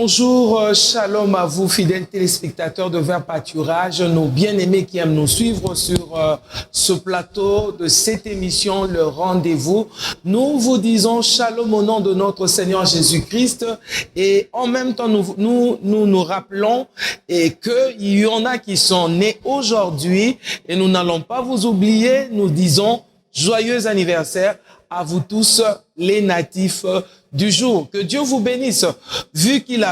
Bonjour, shalom à vous, fidèles téléspectateurs de Vert Pâturage, nos bien-aimés qui aiment nous suivre sur ce plateau de cette émission, le rendez-vous. Nous vous disons shalom au nom de notre Seigneur Jésus-Christ et en même temps, nous rappelons qu'il y en a qui sont nés aujourd'hui et nous n'allons pas vous oublier. Nous disons joyeux anniversaire à vous tous les natifs du jour. Que Dieu vous bénisse. Vu qu'il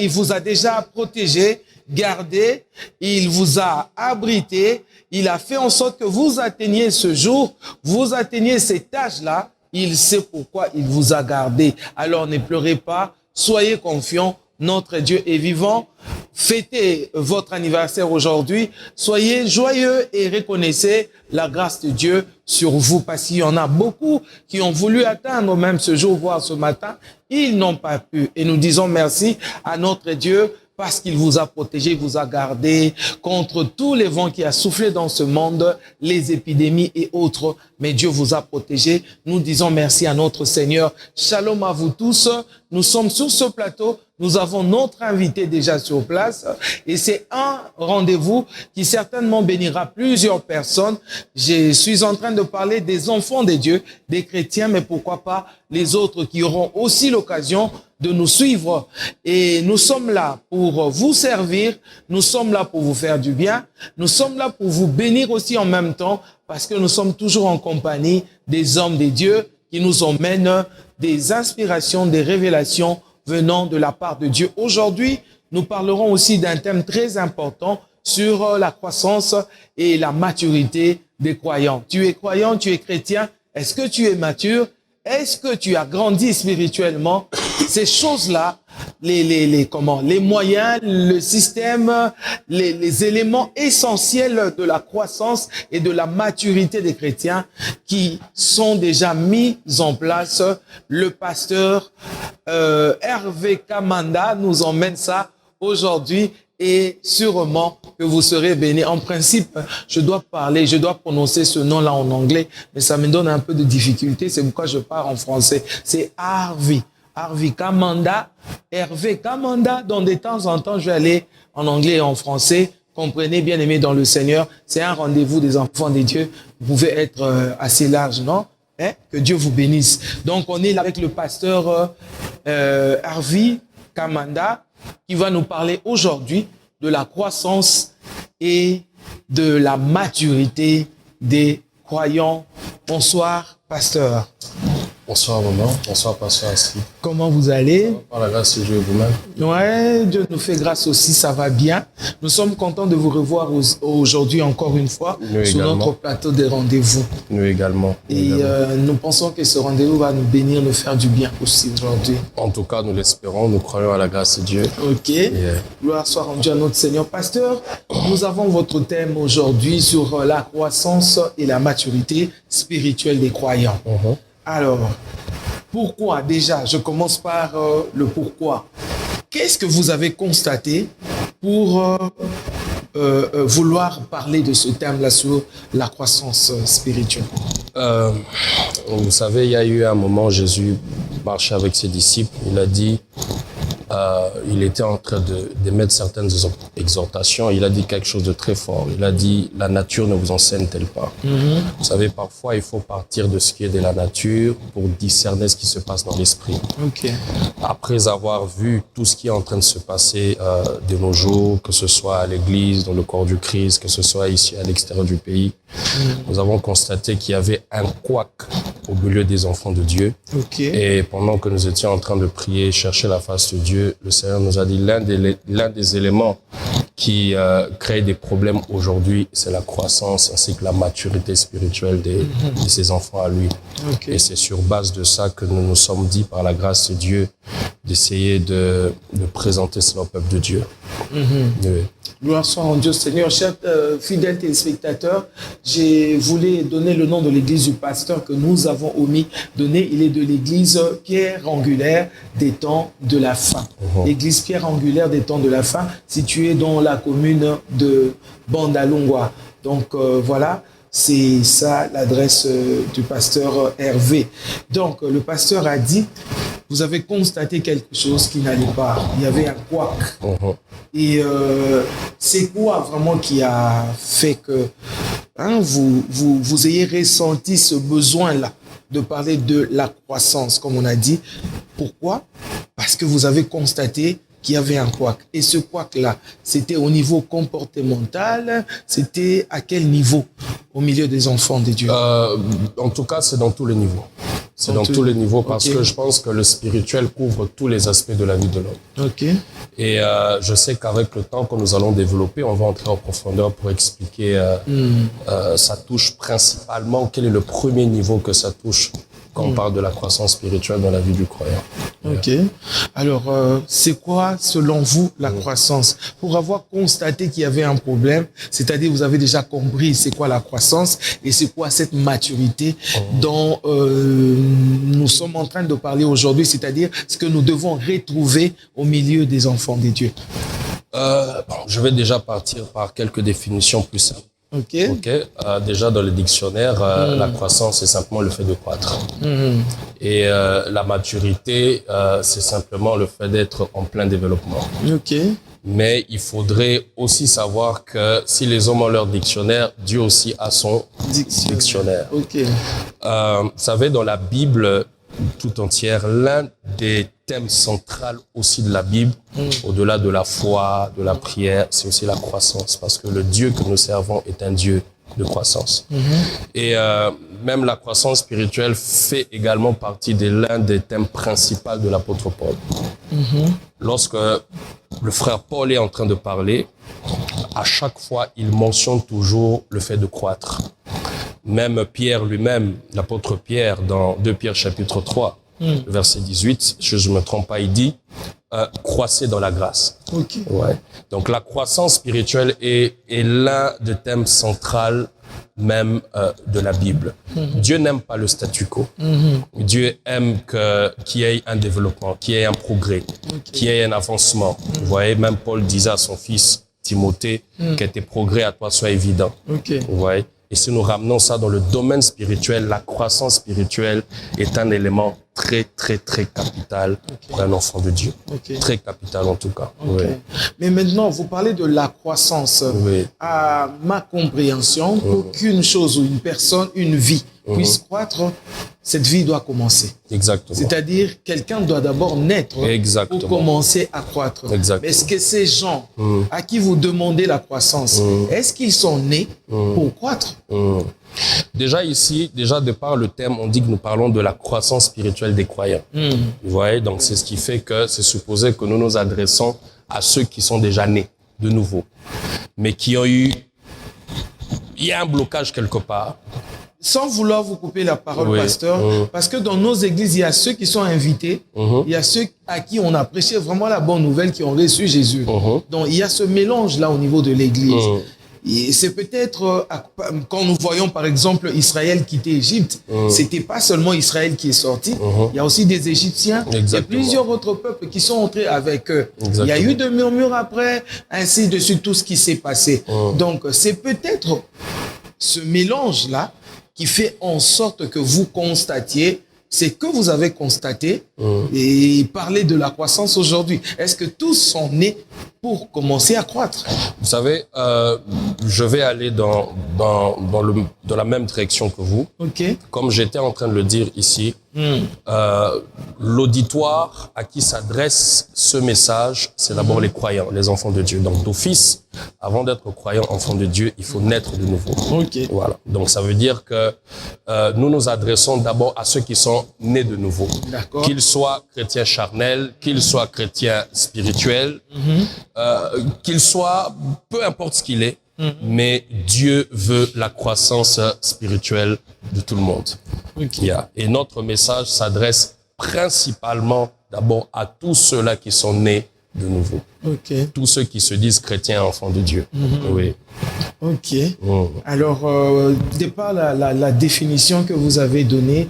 vous a déjà protégé, gardé, il vous a abrité, il a fait en sorte que vous atteigniez ce jour, vous atteigniez cet âge-là, il sait pourquoi il vous a gardé. Alors ne pleurez pas, soyez confiants, notre Dieu est vivant. Fêtez votre anniversaire aujourd'hui, soyez joyeux et reconnaissez la grâce de Dieu sur vous, parce qu'il y en a beaucoup qui ont voulu atteindre même ce jour, voire ce matin, ils n'ont pas pu. Et nous disons merci à notre Dieu parce qu'il vous a protégé, vous a gardé contre tous les vents qui a soufflé dans ce monde, les épidémies et autres. Mais Dieu vous a protégé. Nous disons merci à notre Seigneur. Shalom à vous tous. Nous sommes sur ce plateau. Nous avons notre invité déjà sur place. Et c'est un rendez-vous qui certainement bénira plusieurs personnes. Je suis en train de parler des enfants de Dieu, des chrétiens, mais pourquoi pas les autres qui auront aussi l'occasion de nous suivre. Et nous sommes là pour vous servir, nous sommes là pour vous faire du bien, nous sommes là pour vous bénir aussi en même temps, parce que nous sommes toujours en compagnie des hommes de Dieu qui nous emmènent des inspirations, des révélations venant de la part de Dieu. Aujourd'hui, nous parlerons aussi d'un thème très important sur la croissance et la maturité des croyants. Tu es croyant, tu es chrétien, est-ce que tu es mature? Est-ce que tu as grandi spirituellement? Ces choses-là, les moyens, le système, les éléments essentiels de la croissance et de la maturité des chrétiens qui sont déjà mis en place. Le pasteur Hervé Kamanda nous emmène ça aujourd'hui. Et sûrement que vous serez bénis. En principe, je dois prononcer ce nom-là en anglais, mais ça me donne un peu de difficulté, c'est pourquoi je pars en français. C'est Hervé Kamanda, Hervé Kamanda. Donc de temps en temps, je vais aller en anglais et en français. Comprenez, bien aimés dans le Seigneur, c'est un rendez-vous des enfants de Dieu. Vous pouvez être assez large, non? Que Dieu vous bénisse. Donc on est là avec le pasteur Hervé Kamanda, qui va nous parler aujourd'hui de la croissance et de la maturité des croyants. Bonsoir, pasteur. Bonsoir, maman. Bonsoir, pasteur Astrid. Comment vous allez? Par la grâce de Dieu et vous-même. Ouais, Dieu nous fait grâce aussi, ça va bien. Nous sommes contents de vous revoir aujourd'hui encore une fois sur notre plateau des rendez-vous. Nous également. Nous pensons que ce rendez-vous va nous bénir, nous faire du bien aussi aujourd'hui. En tout cas, nous l'espérons, nous croyons à la grâce de Dieu. Ok. Gloire soit rendue à notre Seigneur. Pasteur, nous avons votre thème aujourd'hui sur la croissance et la maturité spirituelle des croyants. Alors, pourquoi déjà? Je commence par le pourquoi. Qu'est-ce que vous avez constaté pour vouloir parler de ce thème-là sur la croissance spirituelle? Vous savez, il y a eu un moment, Jésus marchait avec ses disciples, il a dit, il était en train d'émettre certaines exhortations, il a dit quelque chose de très fort. Il a dit, la nature ne vous enseigne-t-elle pas? Vous savez, parfois, il faut partir de ce qui est de la nature pour discerner ce qui se passe dans l'esprit. Après avoir vu tout ce qui est en train de se passer de nos jours, que ce soit à l'église, dans le corps du Christ, que ce soit ici à l'extérieur du pays, nous avons constaté qu'il y avait un couac au milieu des enfants de Dieu. Et pendant que nous étions en train de prier, chercher la face de Dieu, le Seigneur nous a dit l'un des éléments qui crée des problèmes aujourd'hui, c'est la croissance ainsi que la maturité spirituelle de ses enfants à lui. Et c'est sur base de ça que nous nous sommes dit, par la grâce de Dieu, d'essayer de présenter cela au peuple de Dieu. Gloire soit en Dieu, Seigneur. Chers fidèles téléspectateurs, je voulais donner le nom de l'église du pasteur que nous avons omis donner. Il est de l'église Pierre Angulaire des temps de la fin. L'église Pierre Angulaire des temps de la fin, située dans la commune de Bandalungwa. Donc voilà, c'est ça l'adresse du pasteur Hervé. Donc le pasteur a dit, vous avez constaté quelque chose qui n'allait pas. Il y avait un couac. Et c'est quoi vraiment qui a fait que vous ayez ressenti ce besoin-là de parler de la croissance, comme on a dit. Pourquoi? Parce que vous avez constaté qu'il y avait un couac. Et ce couac-là, c'était au niveau comportemental, c'était à quel niveau au milieu des enfants de Dieu? En tout cas, c'est dans tous les niveaux. C'est dans tous les niveaux parce que je pense que le spirituel couvre tous les aspects de la vie de l'homme. Ok. Et je sais qu'avec le temps que nous allons développer, on va entrer en profondeur pour expliquer ça touche principalement, quel est le premier niveau que ça touche quand on parle de la croissance spirituelle dans la vie du croyant. Ok. Alors, c'est quoi, selon vous, la croissance? Pour avoir constaté qu'il y avait un problème, c'est-à-dire vous avez déjà compris c'est quoi la croissance et c'est quoi cette maturité dont nous sommes en train de parler aujourd'hui, c'est-à-dire ce que nous devons retrouver au milieu des enfants de Dieu. Je vais déjà partir par quelques définitions plus simples. Ok. Déjà dans le dictionnaire, la croissance c'est simplement le fait de croître. Et la maturité, c'est simplement le fait d'être en plein développement. Ok. Mais il faudrait aussi savoir que si les hommes ont leur dictionnaire, Dieu aussi a son dictionnaire. Ok. Vous savez, dans la Bible tout entière, l'un des thèmes centraux aussi de la Bible, au-delà de la foi, de la prière, c'est aussi la croissance, parce que le Dieu que nous servons est un Dieu de croissance. Et même la croissance spirituelle fait également partie de l'un des thèmes principaux de l'apôtre Paul. Lorsque le frère Paul est en train de parler, à chaque fois, il mentionne toujours le fait de croître. Même Pierre lui-même, l'apôtre Pierre, dans 2 Pierre chapitre 3, verset 18, si je ne me trompe pas, il dit « croissez dans la grâce ». Ouais. Donc la croissance spirituelle est l'un des thèmes centraux même de la Bible. Dieu n'aime pas le statu quo. Dieu aime qu'il y ait un développement, qu'il y ait un progrès, qu'il y ait un avancement. Vous voyez, même Paul disait à son fils Timothée que tes progrès à toi soient évidents. Vous voyez. Et si nous ramenons ça dans le domaine spirituel, la croissance spirituelle est un élément très, très, très capital pour un enfant de Dieu. Très capital en tout cas. Oui. Mais maintenant, vous parlez de la croissance. À ma compréhension, aucune chose ou une personne, une vie puisse croître, cette vie doit commencer. Exactement. C'est-à-dire, quelqu'un doit d'abord naître pour commencer à croître. Exactement. Mais est-ce que ces gens à qui vous demandez la croissance, est-ce qu'ils sont nés pour croître? Déjà ici, de par le thème, on dit que nous parlons de la croissance spirituelle des croyants. Vous voyez, donc c'est ce qui fait que c'est supposé que nous nous adressons à ceux qui sont déjà nés de nouveau, mais qui ont eu... Il y a un blocage quelque part. Sans vouloir vous couper la parole, pasteur, parce que dans nos églises, il y a ceux qui sont invités, il y a ceux à qui on a prêché vraiment la bonne nouvelle, qui ont reçu Jésus. Donc, il y a ce mélange-là au niveau de l'église. Et c'est peut-être, quand nous voyons par exemple Israël quitter Égypte, c'était pas seulement Israël qui est sorti, il y a aussi des Égyptiens, il y a plusieurs autres peuples qui sont entrés avec eux. Il y a eu des murmures après, ainsi de suite, tout ce qui s'est passé. Donc, c'est peut-être ce mélange-là qui fait en sorte que vous constatiez ce que vous avez constaté et parler de la croissance aujourd'hui. Est-ce que tous sont nés pour commencer à croître? Vous savez, je vais aller dans la même direction que vous. Comme j'étais en train de le dire ici, l'auditoire à qui s'adresse ce message, c'est d'abord les croyants, les enfants de Dieu. Donc d'office, avant d'être croyant, enfant de Dieu, il faut naître de nouveau. Voilà. Donc ça veut dire que nous nous adressons d'abord à ceux qui sont nés de nouveau. Qu'ils soient chrétiens charnels, qu'ils soient chrétiens spirituels, qu'ils soient, peu importe ce qu'il est, mais Dieu veut la croissance spirituelle de tout le monde. Et notre message s'adresse principalement d'abord à tous ceux-là qui sont nés de nouveau. Tous ceux qui se disent chrétiens, enfants de Dieu. Alors, de par la définition que vous avez donnée,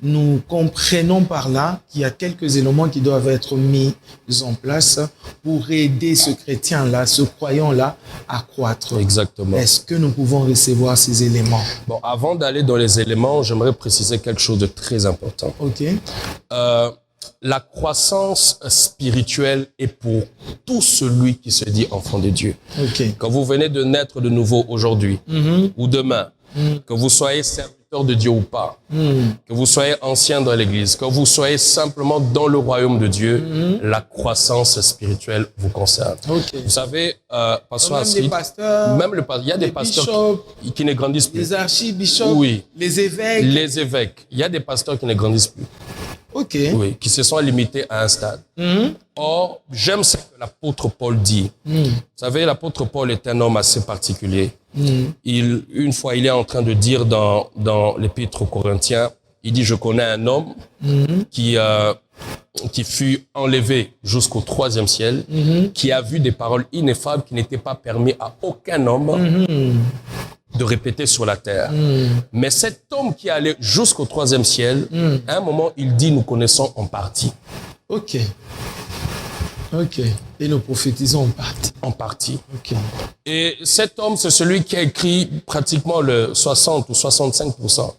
nous comprenons par là qu'il y a quelques éléments qui doivent être mis en place pour aider ce chrétien-là, ce croyant-là à croître. Exactement. Est-ce que nous pouvons recevoir ces éléments? Bon, avant d'aller dans les éléments, j'aimerais préciser quelque chose de très important. la croissance spirituelle est pour tout celui qui se dit enfant de Dieu. Ok. Quand vous venez de naître de nouveau aujourd'hui ou demain, que vous soyez serviteur de Dieu ou pas, que vous soyez ancien dans l'église, que vous soyez simplement dans le royaume de Dieu, la croissance spirituelle vous concerne. Ok. Vous savez, pasteur Même les Astrid, pasteurs, même il y a des les pasteurs bishops, qui ne grandissent plus. les archibishops, Oui. les évêques. Les évêques, il y a des pasteurs qui ne grandissent plus. Ok. Oui, qui se sont limités à un stade. Or, j'aime ce que l'apôtre Paul dit. Vous savez, l'apôtre Paul est un homme assez particulier. Une fois, il est en train de dire dans l'épître aux Corinthiens, il dit, je connais un homme qui fut enlevé jusqu'au 3e ciel, qui a vu des paroles ineffables qui n'étaient pas permises à aucun homme de répéter sur la terre. Mais cet homme qui est allé jusqu'au 3e ciel, à un moment, il dit, nous connaissons en partie. Ok. Ok. Et nous prophétisons en partie. En partie. Ok. Et cet homme, c'est celui qui a écrit pratiquement le 60 ou 65%,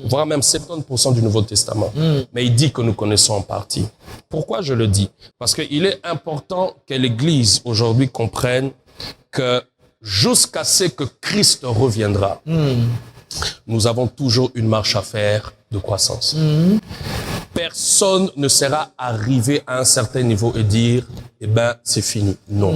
voire même 70% du Nouveau Testament. Mais il dit que nous connaissons en partie. Pourquoi je le dis? Parce qu'il est important que l'Église aujourd'hui comprenne que jusqu'à ce que Christ reviendra, nous avons toujours une marche à faire de croissance. Personne ne sera arrivé à un certain niveau et dire, eh ben, c'est fini. Non.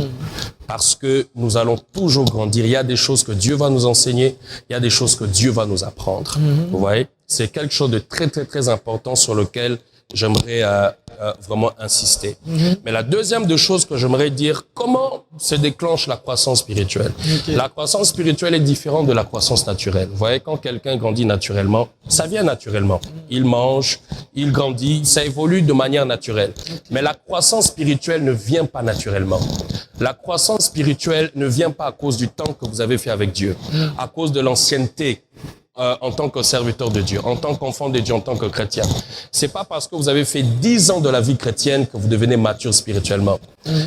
Parce que nous allons toujours grandir. Il y a des choses que Dieu va nous enseigner. Il y a des choses que Dieu va nous apprendre. Vous voyez? C'est quelque chose de très, très, très important sur lequel j'aimerais vraiment insister. Mais la deuxième des choses que j'aimerais dire, comment se déclenche la croissance spirituelle? La croissance spirituelle est différente de la croissance naturelle. Vous voyez, quand quelqu'un grandit naturellement, ça vient naturellement. Il mange, il grandit, ça évolue de manière naturelle. Mais la croissance spirituelle ne vient pas naturellement. La croissance spirituelle ne vient pas à cause du temps que vous avez fait avec Dieu, à cause de l'ancienneté en tant que serviteur de Dieu, en tant qu'enfant de Dieu, en tant que chrétien. C'est pas parce que vous avez fait 10 ans de la vie chrétienne que vous devenez mature spirituellement.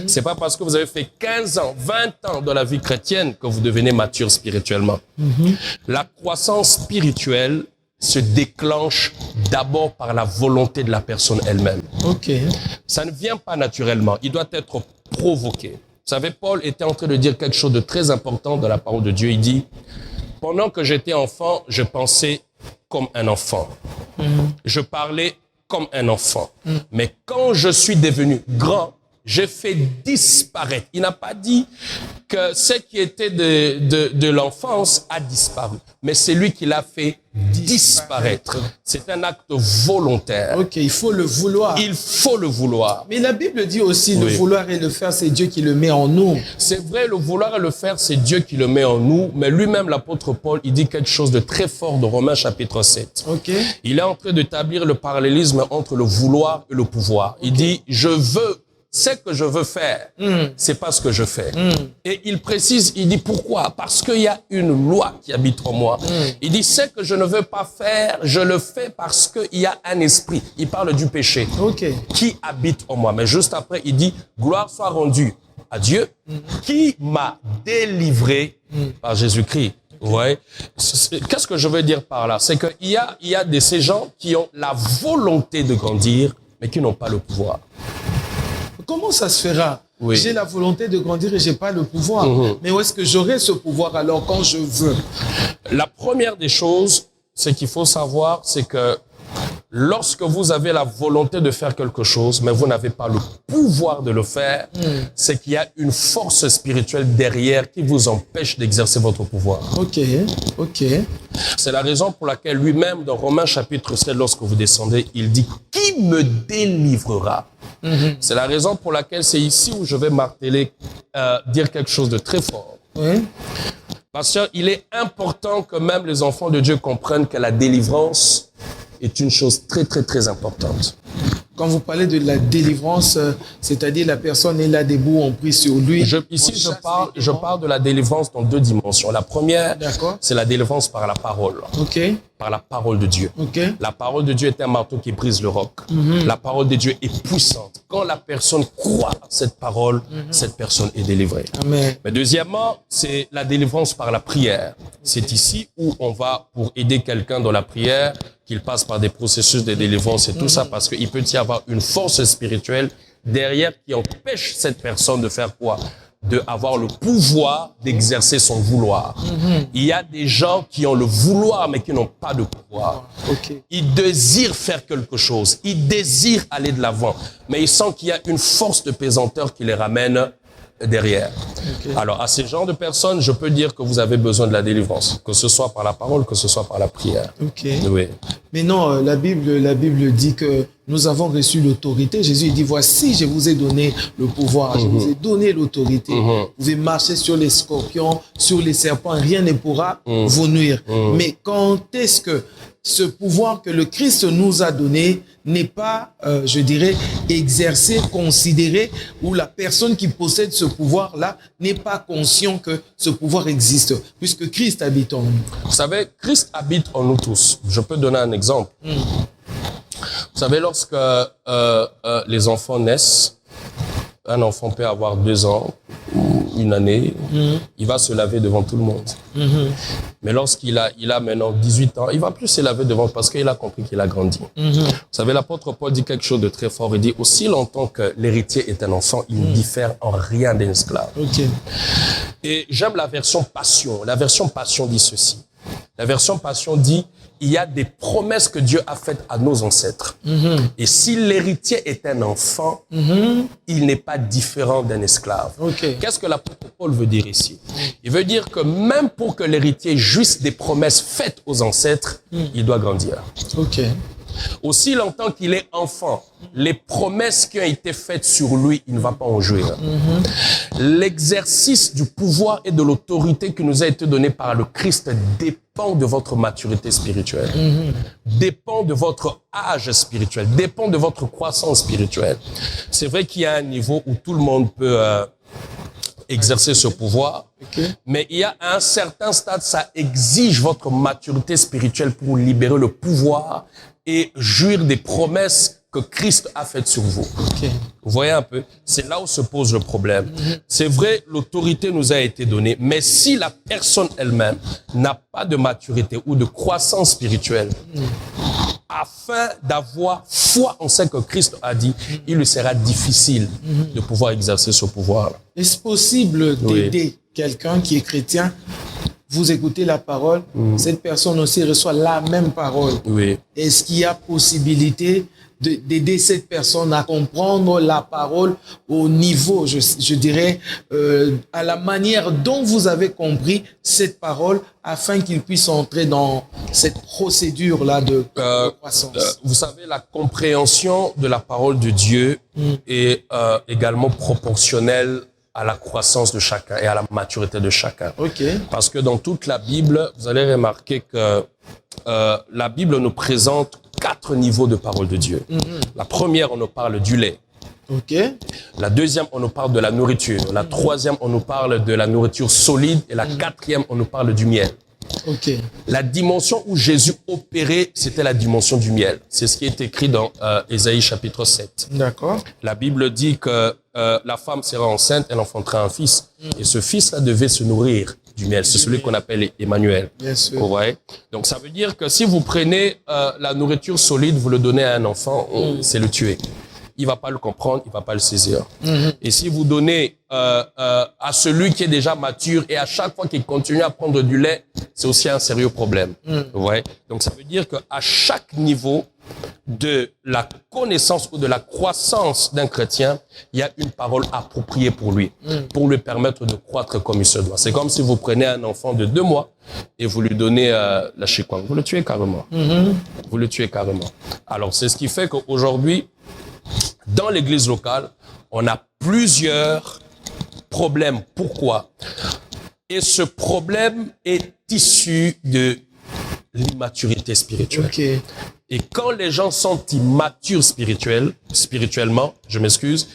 C'est pas parce que vous avez fait 15 ans, 20 ans de la vie chrétienne que vous devenez mature spirituellement. La croissance spirituelle se déclenche d'abord par la volonté de la personne elle-même. Ok. Ça ne vient pas naturellement. Il doit être provoqué. Vous savez, Paul était en train de dire quelque chose de très important dans la parole de Dieu. Il dit, pendant que j'étais enfant, je pensais comme un enfant. Je parlais comme un enfant. Mais quand je suis devenu grand, j'ai fait disparaître. Il n'a pas dit que ce qui était de l'enfance a disparu, mais c'est lui qui l'a fait disparaître. C'est un acte volontaire. Ok, il faut le vouloir. Il faut le vouloir. Mais la Bible dit aussi, le Oui. vouloir et le faire, c'est Dieu qui le met en nous. C'est vrai, le vouloir et le faire, c'est Dieu qui le met en nous, mais lui-même, l'apôtre Paul, il dit quelque chose de très fort dans Romains chapitre 7. Ok. Il est en train d'établir le parallélisme entre le vouloir et le pouvoir. Il dit, je veux, ce que je veux faire, c'est pas ce que je fais. Et il précise, il dit pourquoi? Parce qu'il y a une loi qui habite en moi. Il dit, ce que je ne veux pas faire, je le fais parce qu'il y a un esprit. Il parle du péché Ok. qui habite en moi. Mais juste après, il dit, gloire soit rendue à Dieu qui m'a délivré par Jésus-Christ. Ouais. Qu'est-ce que je veux dire par là? C'est qu'il y a de ces gens qui ont la volonté de grandir, mais qui n'ont pas le pouvoir. Comment ça se fera? Oui. J'ai la volonté de grandir et j'ai pas le pouvoir. Mais où est-ce que j'aurai ce pouvoir alors quand je veux? La première des choses, c'est qu'il faut savoir, c'est que lorsque vous avez la volonté de faire quelque chose, mais vous n'avez pas le pouvoir de le faire, c'est qu'il y a une force spirituelle derrière qui vous empêche d'exercer votre pouvoir. Ok. Ok. C'est la raison pour laquelle lui-même, dans Romains chapitre 7, lorsque vous descendez, il dit « Qui me délivrera ?» C'est la raison pour laquelle c'est ici où je vais marteler, dire quelque chose de très fort. Oui. Parce qu'il est important que même les enfants de Dieu comprennent que la délivrance est une chose très, très, très importante. Quand vous parlez de la délivrance, c'est-à-dire la personne est là debout, on prie sur lui. Ici, je parle de la délivrance dans deux dimensions. La première, D'accord. c'est la délivrance par la parole. Ok. par la parole de Dieu. Okay. La parole de Dieu est un marteau qui brise le roc. La parole de Dieu est puissante. Quand la personne croit à cette parole, cette personne est délivrée. Amen. Mais deuxièmement, c'est la délivrance par la prière. C'est ici où on va, pour aider quelqu'un dans la prière, qu'il passe par des processus de délivrance et tout ça, parce qu'il peut y avoir une force spirituelle derrière qui empêche cette personne de faire quoi? De avoir le pouvoir d'exercer son vouloir. Il y a des gens qui ont le vouloir mais qui n'ont pas de pouvoir. Okay. Ils désirent faire quelque chose, ils désirent aller de l'avant, mais ils sentent qu'il y a une force de pesanteur qui les ramène derrière. Okay. Alors, à ces genres de personnes, je peux dire que vous avez besoin de la délivrance, que ce soit par la parole, que ce soit par la prière. Okay. Oui. Mais non, la Bible dit que nous avons reçu l'autorité. Jésus dit, voici, je vous ai donné le pouvoir, je vous ai donné l'autorité. Vous pouvez marcher sur les scorpions, sur les serpents, rien ne pourra vous nuire. Mais quand est-ce que ce pouvoir que le Christ nous a donné n'est pas, je dirais, exercé, considéré, où la personne qui possède ce pouvoir-là n'est pas conscient que ce pouvoir existe, puisque Christ habite en nous. Vous savez, Christ habite en nous tous. Je peux donner un exemple. Vous savez, lorsque les enfants naissent, un enfant peut avoir 2 ans, une année, il va se laver devant tout le monde. Mais lorsqu'il a maintenant 18 ans, il va plus se laver devant parce qu'il a compris qu'il a grandi. Vous savez, l'apôtre Paul dit quelque chose de très fort. Il dit, aussi longtemps que l'héritier est un enfant, il ne diffère en rien d'un esclave. Okay. Et j'aime la version Passion. La version Passion dit ceci. La version Passion dit, il y a des promesses que Dieu a faites à nos ancêtres. Et si l'héritier est un enfant, il n'est pas différent d'un esclave. Okay. Qu'est-ce que l'apôtre Paul veut dire ici? Il veut dire que même pour que l'héritier jouisse des promesses faites aux ancêtres, il doit grandir. Okay. Aussi longtemps qu'il est enfant, les promesses qui ont été faites sur lui, il ne va pas en jouir. L'exercice du pouvoir et de l'autorité qui nous a été donné par le Christ dépend de votre maturité spirituelle, dépend de votre âge spirituel, dépend de votre croissance spirituelle. C'est vrai qu'il y a un niveau où tout le monde peut exercer ce pouvoir, mais il y a un certain stade, ça exige votre maturité spirituelle pour libérer le pouvoir et jouir des promesses que Christ a faites sur vous. Okay. Vous voyez un peu, c'est là où se pose le problème. C'est vrai, l'autorité nous a été donnée, mais si la personne elle-même n'a pas de maturité ou de croissance spirituelle, afin d'avoir foi en ce que Christ a dit, il lui sera difficile de pouvoir exercer ce pouvoir-là. Est-ce possible d'aider quelqu'un qui est chrétien? Vous écoutez la parole, cette personne aussi reçoit la même parole. Oui. Est-ce qu'il y a possibilité d'aider cette personne à comprendre la parole au niveau, je dirais, à la manière dont vous avez compris cette parole, afin qu'il puisse entrer dans cette procédure-là de croissance? Vous savez, la compréhension de la parole de Dieu est également proportionnelle à la croissance de chacun et à la maturité de chacun. Okay. Parce que dans toute la Bible, vous allez remarquer que la Bible nous présente 4 niveaux de parole de Dieu. La première, on nous parle du lait. Okay. La deuxième, on nous parle de la nourriture. La troisième, on nous parle de la nourriture solide. Et la quatrième, on nous parle du miel. Okay. La dimension où Jésus opérait, c'était la dimension du miel. C'est ce qui est écrit dans Ésaïe chapitre 7. D'accord. La Bible dit que la femme sera enceinte, elle enfantera un fils. Et ce fils-là devait se nourrir du miel. C'est celui qu'on appelle Emmanuel. Bien sûr. Vous voyez? Donc ça veut dire que si vous prenez la nourriture solide, vous le donnez à un enfant, c'est le tuer. Il va pas le comprendre, il va pas le saisir. Et si vous donnez à celui qui est déjà mature et à chaque fois qu'il continue à prendre du lait, c'est aussi un sérieux problème. Vous voyez? Donc ça veut dire que à chaque niveau de la connaissance ou de la croissance d'un chrétien, il y a une parole appropriée pour lui, pour lui permettre de croître comme il se doit. C'est comme si vous prenez un enfant de 2 mois et vous lui donnez la chikwang. Vous le tuez carrément. Vous le tuez carrément. Alors c'est ce qui fait qu'aujourd'hui, dans l'église locale, on a plusieurs problèmes. Pourquoi? Et ce problème est issu de l'immaturité spirituelle. Okay. Et quand les gens sont immatures spirituellement, je m'excuse,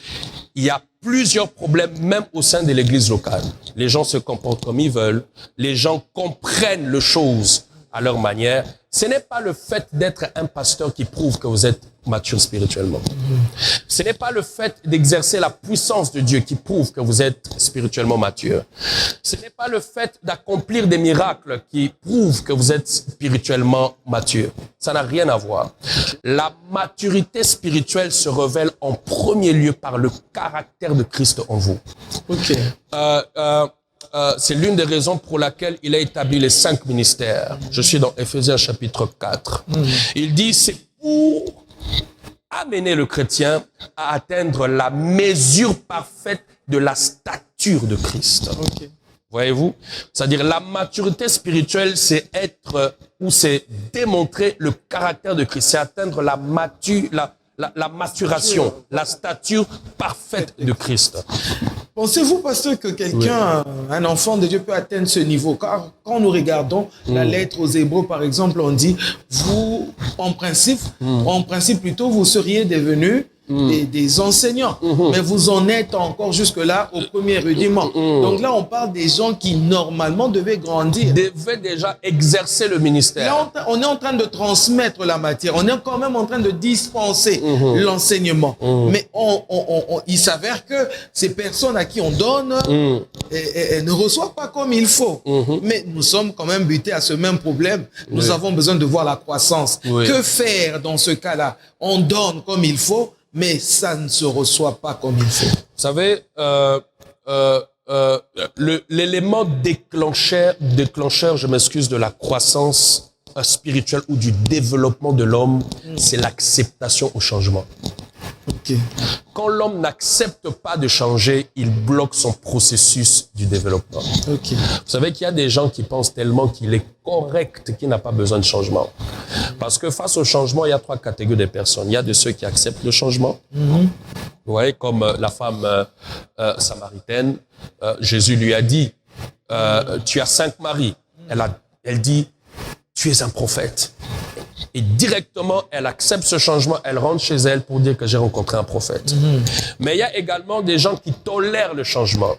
il y a plusieurs problèmes même au sein de l'église locale. Les gens se comportent comme ils veulent, les gens comprennent les choses à leur manière. Ce n'est pas le fait d'être un pasteur qui prouve que vous êtes mature spirituellement. Ce n'est pas le fait d'exercer la puissance de Dieu qui prouve que vous êtes spirituellement mature. Ce n'est pas le fait d'accomplir des miracles qui prouve que vous êtes spirituellement mature. Ça n'a rien à voir. La maturité spirituelle se révèle en premier lieu par le caractère de Christ en vous. Ok. C'est l'une des raisons pour laquelle il a établi les 5 ministères. Je suis dans Éphésiens chapitre 4. Il dit, c'est pour amener le chrétien à atteindre la mesure parfaite de la stature de Christ. Ok. Voyez-vous? C'est-à-dire la maturité spirituelle, c'est être ou c'est démontrer le caractère de Christ, c'est atteindre la maturation, la stature parfaite de Christ. Pensez-vous, pasteur, que quelqu'un, un enfant de Dieu peut atteindre ce niveau? Car quand nous regardons la lettre aux Hébreux, par exemple, on dit, vous, en principe plutôt, vous seriez devenus des enseignants. Mais vous en êtes encore jusque-là au premier rudiment. Donc là, on parle des gens qui, normalement, devaient grandir. Devaient déjà exercer le ministère. Là, on est en train de transmettre la matière. On est quand même en train de dispenser l'enseignement. Mais il s'avère que ces personnes à qui on donne elles ne reçoivent pas comme il faut. Mais nous sommes quand même butés à ce même problème. Nous avons besoin de voir la croissance. Que faire dans ce cas-là? On donne comme il faut, mais ça ne se reçoit pas comme il faut. Vous savez, l'élément déclencheur, je m'excuse, de la croissance spirituelle ou du développement de l'homme, c'est l'acceptation au changement. Okay. Quand l'homme n'accepte pas de changer, il bloque son processus du développement. Okay. Vous savez qu'il y a des gens qui pensent tellement qu'il est correct, qu'il n'a pas besoin de changement. Parce que face au changement, il y a 3 catégories de personnes. Il y a de ceux qui acceptent le changement. Vous voyez, comme la femme samaritaine, Jésus lui a dit, tu as 5 maris. Elle dit, tu es un prophète. Et directement, elle accepte ce changement, elle rentre chez elle pour dire que j'ai rencontré un prophète. Mais il y a également des gens qui tolèrent le changement.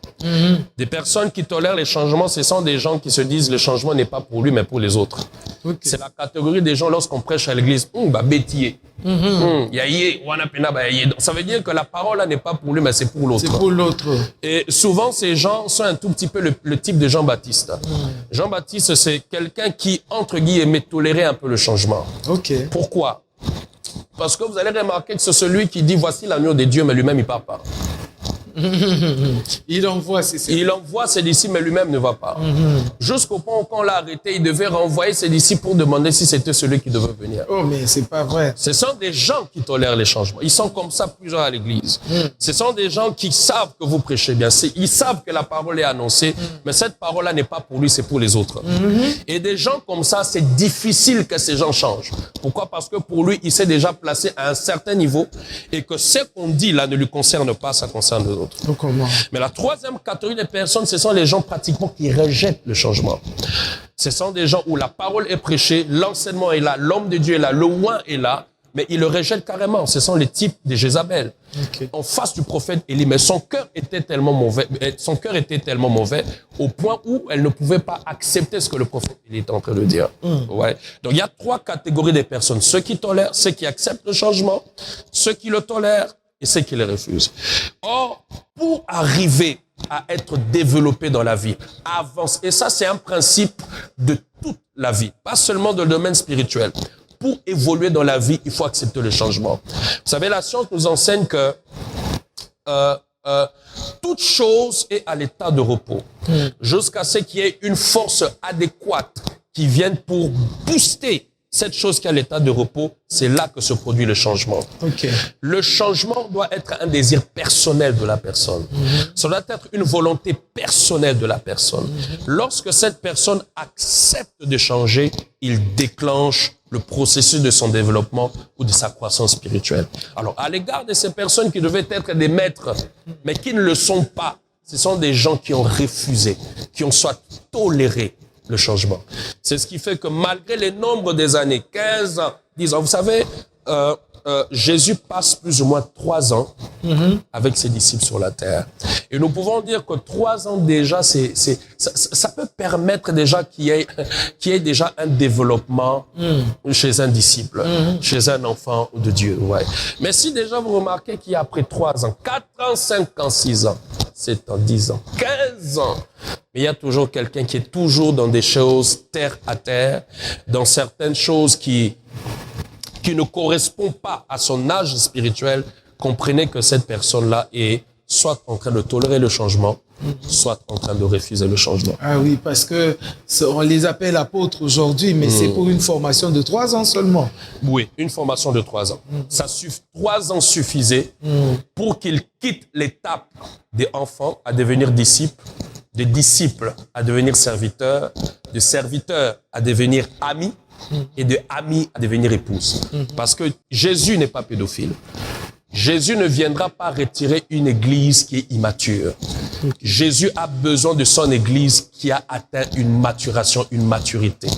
Des personnes qui tolèrent les changements, ce sont des gens qui se disent le changement n'est pas pour lui, mais pour les autres. Okay. C'est la catégorie des gens lorsqu'on prêche à l'église, bêtier. Ça veut dire que la parole là n'est pas pour lui, mais c'est pour l'autre. C'est pour l'autre. Et souvent, ces gens sont un tout petit peu le type de Jean-Baptiste. Jean-Baptiste, c'est quelqu'un qui, entre guillemets, tolérait un peu le changement. Okay. Pourquoi? Parce que vous allez remarquer que c'est celui qui dit voici l'agneau de Dieu, mais lui-même il part pas. Il envoie ses disciples. Il envoie ses disciples, mais lui-même ne va pas. Jusqu'au point où quand on l'a arrêté, il devait renvoyer ses disciples pour demander si c'était celui qui devait venir. Oh, mais c'est pas vrai. Ce sont des gens qui tolèrent les changements. Ils sont comme ça plusieurs à l'église. Ce sont des gens qui savent que vous prêchez bien. Ils savent que la parole est annoncée, mais cette parole-là n'est pas pour lui, c'est pour les autres. Et des gens comme ça, c'est difficile que ces gens changent. Pourquoi? Parce que pour lui, il s'est déjà placé à un certain niveau et que ce qu'on dit là ne lui concerne pas, ça concerne les autres. Mais la 3e catégorie de personnes, ce sont les gens pratiquement qui rejettent le changement. Ce sont des gens où la parole est prêchée, l'enseignement est là, l'homme de Dieu est là, le oint est là, mais ils le rejettent carrément. Ce sont les types de Jézabel. Okay. En face du prophète Élie, mais son cœur était tellement mauvais au point où elle ne pouvait pas accepter ce que le prophète Élie était en train de dire. Ouais. Donc il y a 3 catégories de personnes. Ceux qui tolèrent, ceux qui acceptent le changement, ceux qui le tolèrent, et ceux qui les refusent. Or, pour arriver à être développé dans la vie, avance. Et ça, c'est un principe de toute la vie, pas seulement dans le domaine spirituel. Pour évoluer dans la vie, il faut accepter le changement. Vous savez, la science nous enseigne que toute chose est à l'état de repos, jusqu'à ce qu'il y ait une force adéquate qui vienne pour booster cette chose qui est à l'état de repos. C'est là que se produit le changement. Okay. Le changement doit être un désir personnel de la personne. Ça doit être une volonté personnelle de la personne. Lorsque cette personne accepte de changer, il déclenche le processus de son développement ou de sa croissance spirituelle. Alors, à l'égard de ces personnes qui devaient être des maîtres, mais qui ne le sont pas, ce sont des gens qui ont refusé, qui ont soit toléré le changement. C'est ce qui fait que malgré les nombres des années, 15 ans, 10 ans, vous savez, Jésus passe plus ou moins 3 ans avec ses disciples sur la terre. Et nous pouvons dire que 3 ans déjà, ça peut permettre déjà qu'il y ait déjà un développement chez un disciple, chez un enfant de Dieu. Ouais. Mais si déjà vous remarquez qu'il y a après 3 ans, 4 ans, 5 ans, 6 ans, 7 ans, 10 ans, 15 ans, mais il y a toujours quelqu'un qui est toujours dans des choses terre à terre, dans certaines choses qui ne correspond pas à son âge spirituel, comprenez que cette personne-là est soit en train de tolérer le changement, soit en train de refuser le changement. Ah oui, parce que on les appelle apôtres aujourd'hui, mais c'est pour une formation de 3 ans seulement. Oui, une formation de 3 ans. 3 ans suffisait pour qu'ils quittent l'étape des enfants à devenir disciples, des disciples à devenir serviteurs, de serviteurs à devenir amis, et de amis à devenir épouse. Parce que Jésus n'est pas pédophile. Jésus ne viendra pas retirer une église qui est immature. Jésus a besoin de son église qui a atteint une maturation, une maturité.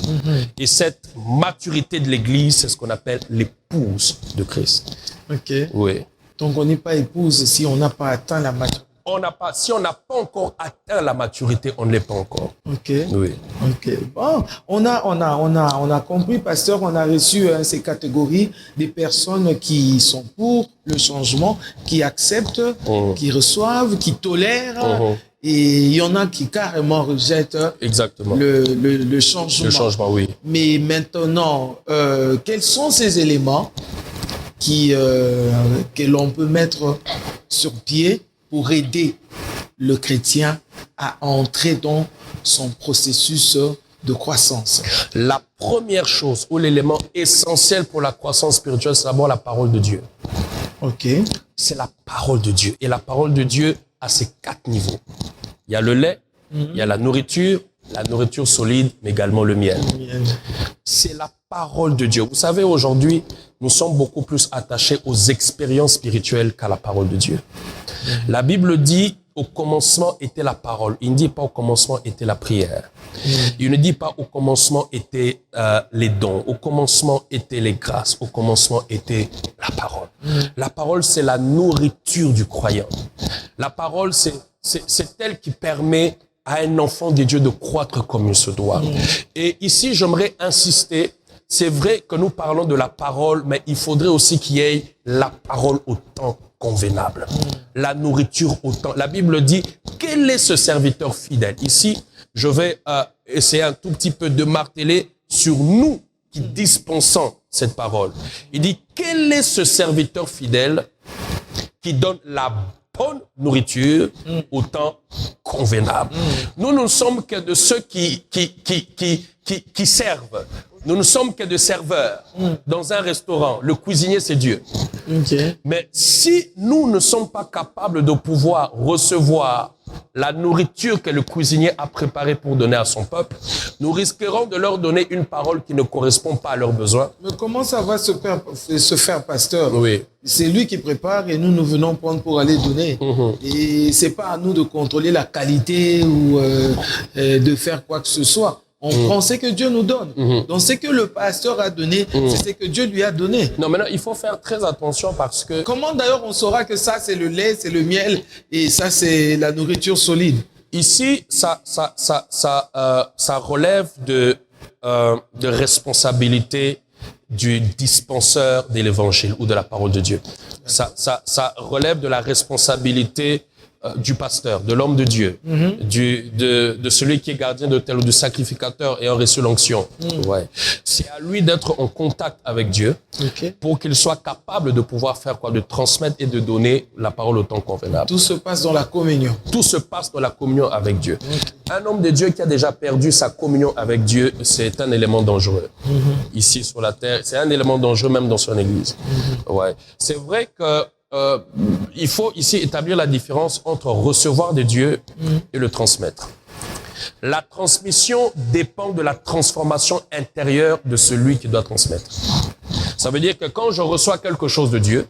Et cette maturité de l'église, c'est ce qu'on appelle l'épouse de Christ. Ok. Oui. Donc on n'est pas épouse si on n'a pas atteint la maturité. Si on n'a pas encore atteint la maturité, on ne l'est pas encore. Ok. Oui. Ok. Bon, on a compris, pasteur, on a reçu ces catégories des personnes qui sont pour le changement, qui acceptent, qui reçoivent, qui tolèrent. Et il y en a qui carrément rejettent exactement le changement. Le changement, oui. Mais maintenant, quels sont ces éléments que l'on peut mettre sur pied pour aider le chrétien à entrer dans son processus de croissance? La première chose ou l'élément essentiel pour la croissance spirituelle, c'est d'abord la parole de Dieu. Ok. C'est la parole de Dieu. Et la parole de Dieu a ses 4 niveaux. Il y a le lait, il y a la nourriture solide, mais également le miel. C'est la parole de Dieu. Vous savez, aujourd'hui, nous sommes beaucoup plus attachés aux expériences spirituelles qu'à la parole de Dieu. La Bible dit, au commencement était la parole. Il ne dit pas au commencement était la prière. Il ne dit pas au commencement étaient les dons. Au commencement étaient les grâces. Au commencement était la parole. La parole, c'est la nourriture du croyant. La parole, c'est elle qui permet à un enfant de Dieu de croître comme il se doit. Et ici, j'aimerais insister. C'est vrai que nous parlons de la parole, mais il faudrait aussi qu'il y ait la parole au temps convenable. La nourriture au temps. La Bible dit, quel est ce serviteur fidèle? Ici, je vais essayer un tout petit peu de marteler sur nous qui dispensons cette parole. Il dit, quel est ce serviteur fidèle qui donne la bonne nourriture au temps convenable? Nous ne sommes que de ceux qui servent. Nous ne sommes que des serveurs dans un restaurant. Le cuisinier, c'est Dieu. Okay. Mais si nous ne sommes pas capables de pouvoir recevoir la nourriture que le cuisinier a préparée pour donner à son peuple, nous risquerons de leur donner une parole qui ne correspond pas à leurs besoins. Mais comment ça va se faire, pasteur? Oui. C'est lui qui prépare et nous venons prendre pour aller donner. Et c'est pas à nous de contrôler la qualité ou de faire quoi que ce soit. On prend ce que Dieu nous donne. Donc, ce que le pasteur a donné, c'est ce que Dieu lui a donné. Non, maintenant, il faut faire très attention parce que... Comment d'ailleurs on saura que ça, c'est le lait, c'est le miel et ça, c'est la nourriture solide? Ici, ça relève de responsabilité du dispenseur de l'évangile ou de la parole de Dieu. Ça relève de la responsabilité du pasteur, de l'homme de Dieu, de celui qui est gardien de tel ou du sacrificateur ayant reçu l'onction. Ouais. C'est à lui d'être en contact avec Dieu pour qu'il soit capable de pouvoir faire quoi? De transmettre et de donner la parole au temps convenable. Tout se passe dans la communion. Tout se passe dans la communion avec Dieu. Un homme de Dieu qui a déjà perdu sa communion avec Dieu, c'est un élément dangereux. Ici sur la terre, c'est un élément dangereux même dans son église. Ouais. C'est vrai que il faut ici établir la différence entre recevoir de Dieu et le transmettre. La transmission dépend de la transformation intérieure de celui qui doit transmettre. Ça veut dire que quand je reçois quelque chose de Dieu,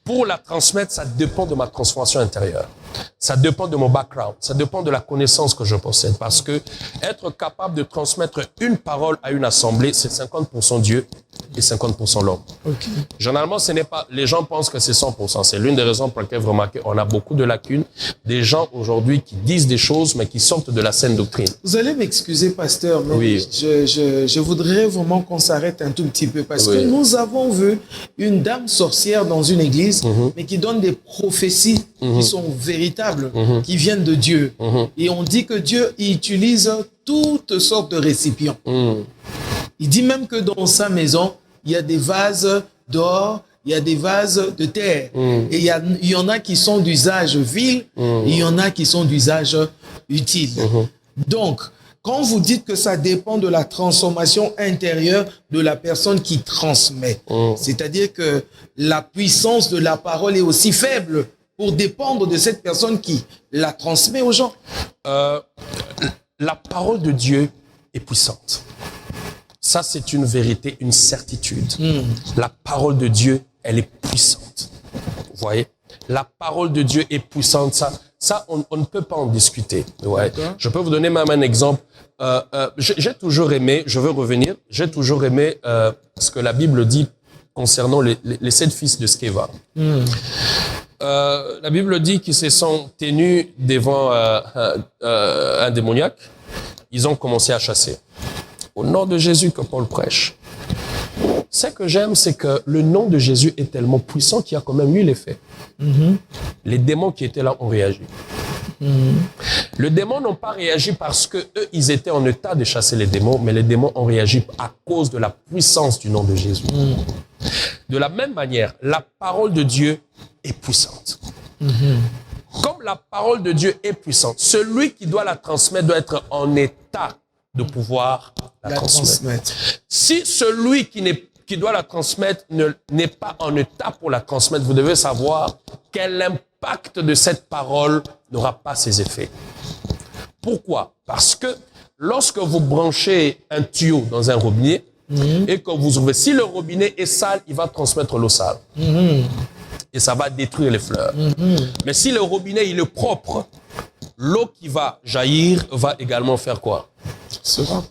pour la transmettre, ça dépend de ma transformation intérieure. Ça dépend de mon background. Ça dépend de la connaissance que je possède. Parce que être capable de transmettre une parole à une assemblée, c'est 50% Dieu et 50% l'homme. Ok. Généralement, ce n'est pas, les gens pensent que c'est 100%. C'est l'une des raisons pour lesquelles vous remarquez, on a beaucoup de lacunes. Des gens aujourd'hui qui disent des choses, mais qui sortent de la saine doctrine. Vous allez m'excuser, pasteur, mais Oui. je voudrais vraiment qu'on s'arrête un tout petit peu parce que Oui. nous avons vu une dame sorcière dans une église, mais qui donne des prophéties qui sont véritables, qui viennent de Dieu. Et on dit que Dieu il utilise toutes sortes de récipients. Il dit même que dans sa maison, il y a des vases d'or, il y a des vases de terre. Et il y en a qui sont d'usage vil, et il y en a qui sont d'usage utile. Donc, quand vous dites que ça dépend de la transformation intérieure de la personne qui transmet, c'est-à-dire que la puissance de la parole est aussi faible pour dépendre de cette personne qui la transmet aux gens. La parole de Dieu est puissante. Ça, c'est une vérité, une certitude. La parole de Dieu, elle est puissante. Vous voyez? La parole de Dieu est puissante. Ça on ne peut pas en discuter. Ouais. Je peux vous donner même un exemple. J'ai toujours aimé, je veux revenir, j'ai toujours aimé ce que la Bible dit concernant les 7 fils de Sceva. La Bible dit qu'ils se sont tenus devant un démoniaque. Ils ont commencé à chasser. Au nom de Jésus que Paul prêche. Ce que j'aime, c'est que le nom de Jésus est tellement puissant qu'il a quand même eu l'effet. Les démons qui étaient là ont réagi. Les démons n'ont pas réagi parce que eux, ils étaient en état de chasser les démons, mais les démons ont réagi à cause de la puissance du nom de Jésus. De la même manière, la parole de Dieu est puissante. Comme la parole de Dieu est puissante, celui qui doit la transmettre doit être en état de pouvoir la transmettre. Si celui qui doit la transmettre n'est pas en état pour la transmettre, vous devez savoir quel impact de cette parole n'aura pas ses effets. Pourquoi? Parce que lorsque vous branchez un tuyau dans un robinet et que vous ouvrez, si le robinet est sale, il va transmettre l'eau sale. Et ça va détruire les fleurs. Mais si le robinet il est propre, l'eau qui va jaillir va également faire quoi?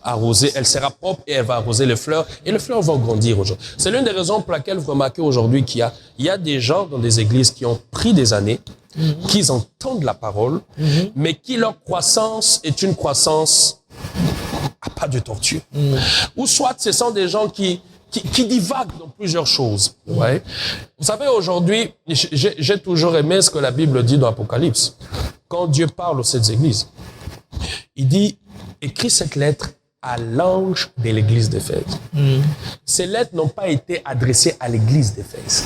Arroser, elle sera propre et elle va arroser les fleurs et les fleurs vont grandir aujourd'hui. C'est l'une des raisons pour laquelle vous remarquez aujourd'hui qu'il y a des gens dans des églises qui ont pris des années, qui entendent la parole, mais qui leur croissance est une croissance à pas de tortue. Ou soit ce sont des gens qui divaguent dans plusieurs choses. Ouais. Vous savez, aujourd'hui, j'ai toujours aimé ce que la Bible dit dans l'Apocalypse. Quand Dieu parle aux 7 églises, il dit, écris cette lettre à l'ange de l'église d'Éphèse. Ces lettres n'ont pas été adressées à l'église d'Éphèse.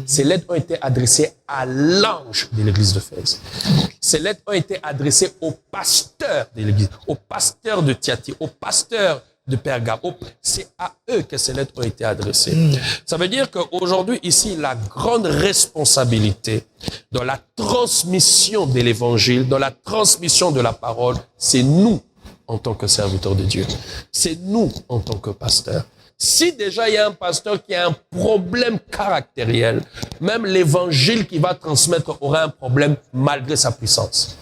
Ces lettres ont été adressées à l'ange de l'église d'Éphèse. Ces lettres ont été adressées au pasteur de l'église, au pasteur de Thyatire, au pasteur de Pergame. C'est à eux que ces lettres ont été adressées. Ça veut dire qu'aujourd'hui, ici, la grande responsabilité dans la transmission de l'évangile, dans la transmission de la parole, c'est nous en tant que serviteurs de Dieu. C'est nous en tant que pasteurs. Si déjà il y a un pasteur qui a un problème caractériel, même l'évangile qu'il va transmettre aura un problème malgré sa puissance.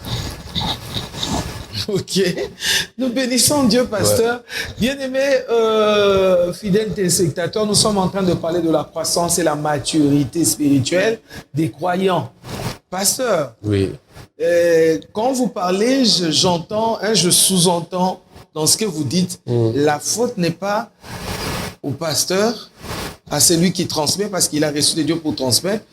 Ok. Nous bénissons Dieu, pasteur. Bien-aimé, fidèles téléspectateurs, nous sommes en train de parler de la croissance et la maturité spirituelle des croyants. Pasteur, oui. Quand vous parlez, j'entends, je sous-entends dans ce que vous dites, la faute n'est pas au pasteur, à celui qui transmet parce qu'il a reçu de Dieu pour transmettre.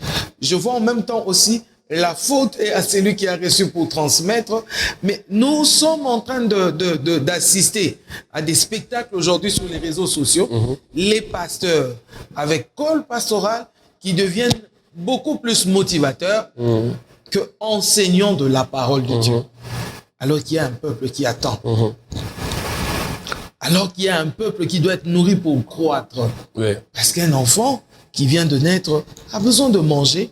Je vois en même temps aussi la faute est à celui qui a reçu pour transmettre. Mais nous sommes en train d'assister à des spectacles aujourd'hui sur les réseaux sociaux. Les pasteurs avec call pastoral qui deviennent beaucoup plus motivateurs que enseignants de la parole de Dieu. Alors qu'il y a un peuple qui attend. Alors qu'il y a un peuple qui doit être nourri pour croître. Oui. Parce qu'un enfant qui vient de naître a besoin de manger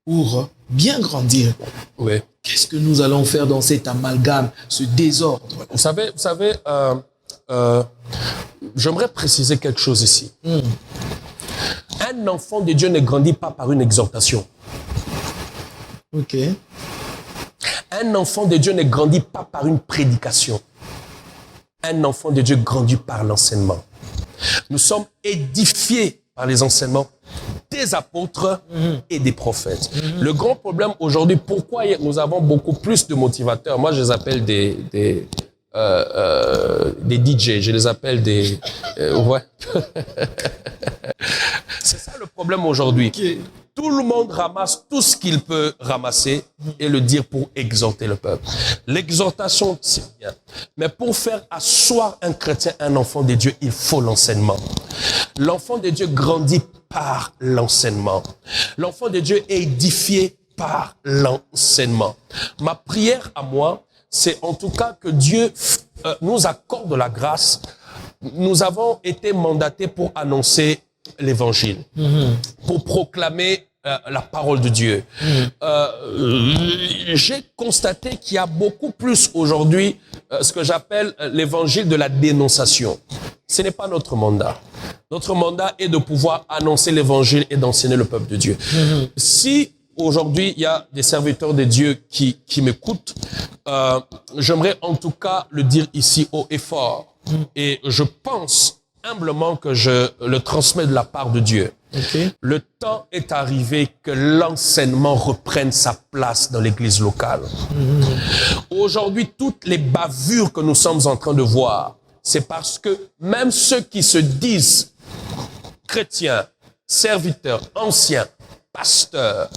pour bien grandir. Oui. Qu'est-ce que nous allons faire dans cet amalgame, ce désordre? Vous savez, j'aimerais préciser quelque chose ici. Un enfant de Dieu ne grandit pas par une exhortation. Ok. Un enfant de Dieu ne grandit pas par une prédication. Un enfant de Dieu grandit par l'enseignement. Nous sommes édifiés par les enseignements des apôtres et des prophètes. Le grand problème aujourd'hui, pourquoi nous avons beaucoup plus de motivateurs? Moi, je les appelle des DJ, je les appelle des... ouais. C'est ça le problème aujourd'hui. Okay. Tout le monde ramasse tout ce qu'il peut ramasser et le dire pour exhorter le peuple. L'exhortation, c'est bien. Mais pour faire asseoir un chrétien, un enfant de Dieu, il faut l'enseignement. L'enfant de Dieu grandit par l'enseignement. L'enfant de Dieu est édifié par l'enseignement. Ma prière à moi, c'est en tout cas que Dieu nous accorde la grâce. Nous avons été mandatés pour annoncer l'évangile, pour proclamer la parole de Dieu. J'ai constaté qu'il y a beaucoup plus aujourd'hui ce que j'appelle l'évangile de la dénonciation. Ce n'est pas notre mandat. Notre mandat est de pouvoir annoncer l'évangile et d'enseigner le peuple de Dieu. Si aujourd'hui il y a des serviteurs de Dieu qui m'écoutent, j'aimerais en tout cas le dire ici haut et fort. Et je pense humblement que je le transmets de la part de Dieu. Okay. Le temps est arrivé que l'enseignement reprenne sa place dans l'église locale. Aujourd'hui, toutes les bavures que nous sommes en train de voir, c'est parce que même ceux qui se disent chrétiens, serviteurs, anciens, pasteurs,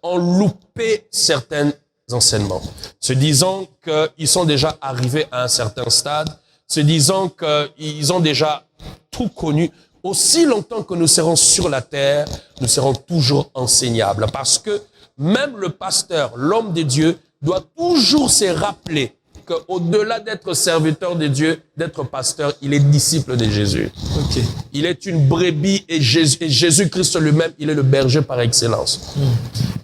ont loupé certains enseignements, se disant qu'ils sont déjà arrivés à un certain stade, se disant qu'ils ont déjà tout connu. Aussi longtemps que nous serons sur la terre, nous serons toujours enseignables. Parce que même le pasteur, l'homme de Dieu, doit toujours se rappeler qu'au-delà d'être serviteur de Dieu, d'être pasteur, il est disciple de Jésus. Okay. Il est une brebis et Jésus-Christ lui-même, il est le berger par excellence.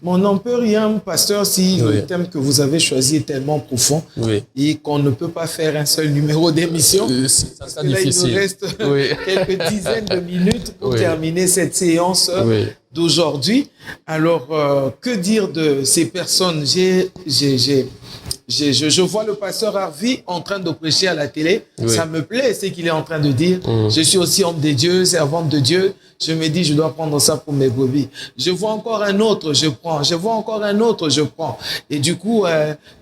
On n'en peut rien, pasteur, si Oui. le thème que vous avez choisi est tellement profond Oui. et qu'on ne peut pas faire un seul numéro d'émission. Ça Parce sera que là, difficile. il nous reste Oui. quelques dizaines de minutes pour Oui. terminer cette séance Oui. d'aujourd'hui. Alors, que dire de ces personnes? Je vois le pasteur Harvey en train de prêcher à la télé. Oui. Ça me plaît, ce qu'il est en train de dire. Je suis aussi homme de Dieu, servante de Dieu. Je me dis, je dois prendre ça pour mes brebis. Je vois encore un autre, je prends. Je vois encore un autre, je prends. Et du coup,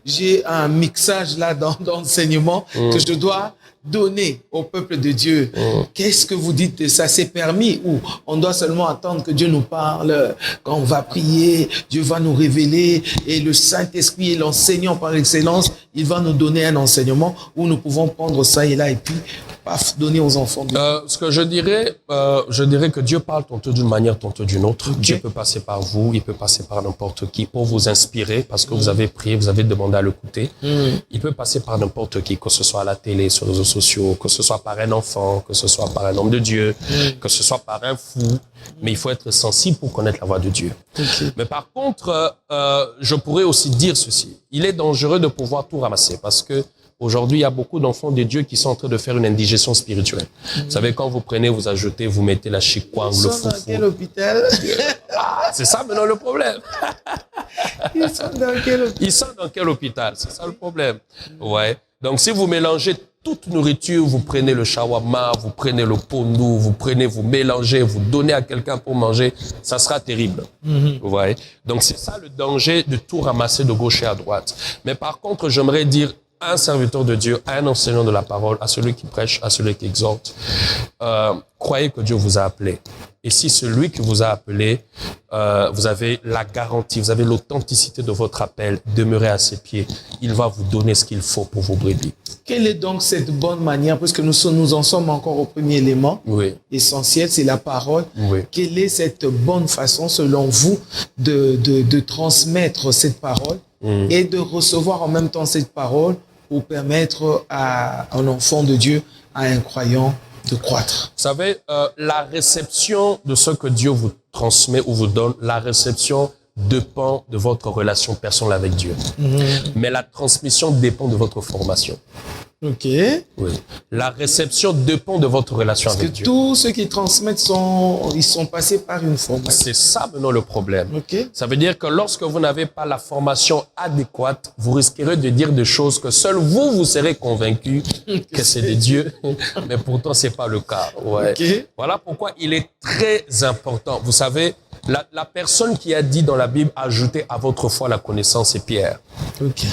j'ai un mixage là dans l'enseignement que je dois donner au peuple de Dieu. Qu'est-ce que vous dites de ça? C'est permis ou on doit seulement attendre que Dieu nous parle quand on va prier, Dieu va nous révéler et le Saint-Esprit est l'enseignant par excellence, il va nous donner un enseignement où nous pouvons prendre ça et là et puis paf, donner aux enfants de Dieu. Ce que je dirais que Dieu parle tantôt d'une manière, tantôt d'une autre. Okay. Dieu peut passer par vous, il peut passer par n'importe qui pour vous inspirer parce que vous avez prié, vous avez demandé à l'écouter. Il peut passer par n'importe qui, que ce soit à la télé, sur les réseaux sociaux, que ce soit par un enfant, que ce soit par un homme de Dieu, que ce soit par un fou. Mais il faut être sensible pour connaître la voix de Dieu. Okay. Mais par contre, je pourrais aussi dire ceci. Il est dangereux de pouvoir tout ramasser parce que aujourd'hui, il y a beaucoup d'enfants de Dieu qui sont en train de faire une indigestion spirituelle. Vous savez, quand vous prenez, vous ajoutez, vous mettez la chikwang, le Ils sont foufou. dans quel hôpital? C'est ça maintenant le problème. Ils sont dans quel hôpital? Ils sont dans quel hôpital? C'est ça le problème. Ouais. Donc, si vous mélangez toute nourriture, vous prenez le shawarma, vous prenez le pondou, vous mélangez, vous donnez à quelqu'un pour manger, ça sera terrible. Vous voyez? Donc, c'est ça le danger de tout ramasser de gauche et à droite. Mais par contre, j'aimerais dire à un serviteur de Dieu, à un enseignant de la parole, à celui qui prêche, à celui qui exhorte, croyez que Dieu vous a appelé. Et si celui qui vous a appelé, vous avez la garantie, vous avez l'authenticité de votre appel, demeurez à ses pieds. Il va vous donner ce qu'il faut pour vos brebis. Quelle est donc cette bonne manière, puisque nous en sommes encore au premier élément essentiel, c'est la parole. Oui. Quelle est cette bonne façon, selon vous, de transmettre cette parole et de recevoir en même temps cette parole pour permettre à un enfant de Dieu, à un croyant, de croître? Vous savez, la réception de ce que Dieu vous transmet ou vous donne, la réception dépend de votre relation personnelle avec Dieu. Mais la transmission dépend de votre formation. Ok. Oui. La réception dépend de votre relation Parce avec que Dieu. tous ceux qui transmettent ils sont passés par une formation. C'est ça maintenant le problème. Ok. Ça veut dire que lorsque vous n'avez pas la formation adéquate, vous risquerez de dire des choses que seul vous serez convaincu que c'est de Dieu, mais pourtant c'est pas le cas. Ouais. Ok. Voilà pourquoi il est très important. Vous savez, la personne qui a dit dans la Bible, ajoutez à votre foi la connaissance, c'est Pierre. Ok.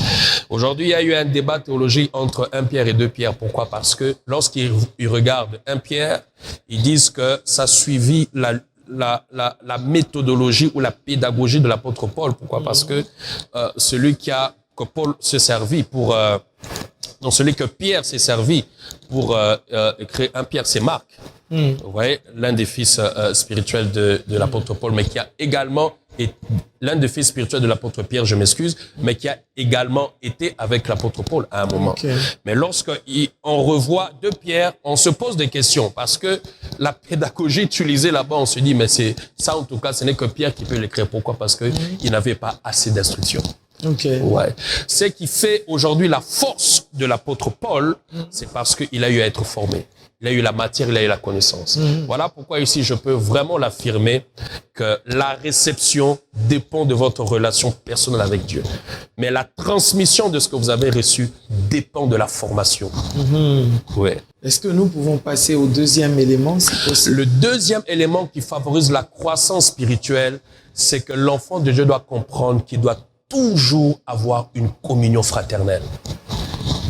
Aujourd'hui, il y a eu un débat théologique entre 1 Pierre et 2 Pierre. Pourquoi? Parce que lorsqu'ils regardent 1 Pierre, ils disent que ça suivit la méthodologie ou la pédagogie de l'apôtre Paul. Pourquoi? Parce que que Paul se servit pour dans celui que Pierre s'est servi pour écrire 1 Pierre, c'est Marc. Vous voyez, l'un des fils spirituels de l'apôtre Paul, mais qui a également été l'un des fils spirituels de l'apôtre Pierre, je m'excuse, mais qui a également été avec l'apôtre Paul à un moment. Okay. Mais lorsqu'on revoit 2 Pierre, on se pose des questions parce que la pédagogie utilisée là-bas, on se dit, mais c'est ça en tout cas, ce n'est que Pierre qui peut l'écrire. Pourquoi? Parce que il n'avait pas assez d'instructions. Okay. Ouais. Ce qui fait aujourd'hui la force de l'apôtre Paul, c'est parce qu'il a eu à être formé. Il a eu la matière, il a eu la connaissance. Voilà pourquoi ici, je peux vraiment l'affirmer que la réception dépend de votre relation personnelle avec Dieu. Mais la transmission de ce que vous avez reçu dépend de la formation. Ouais. Est-ce que nous pouvons passer au deuxième élément, si possible? Le deuxième élément qui favorise la croissance spirituelle, c'est que l'enfant de Dieu doit comprendre qu'il doit toujours avoir une communion fraternelle.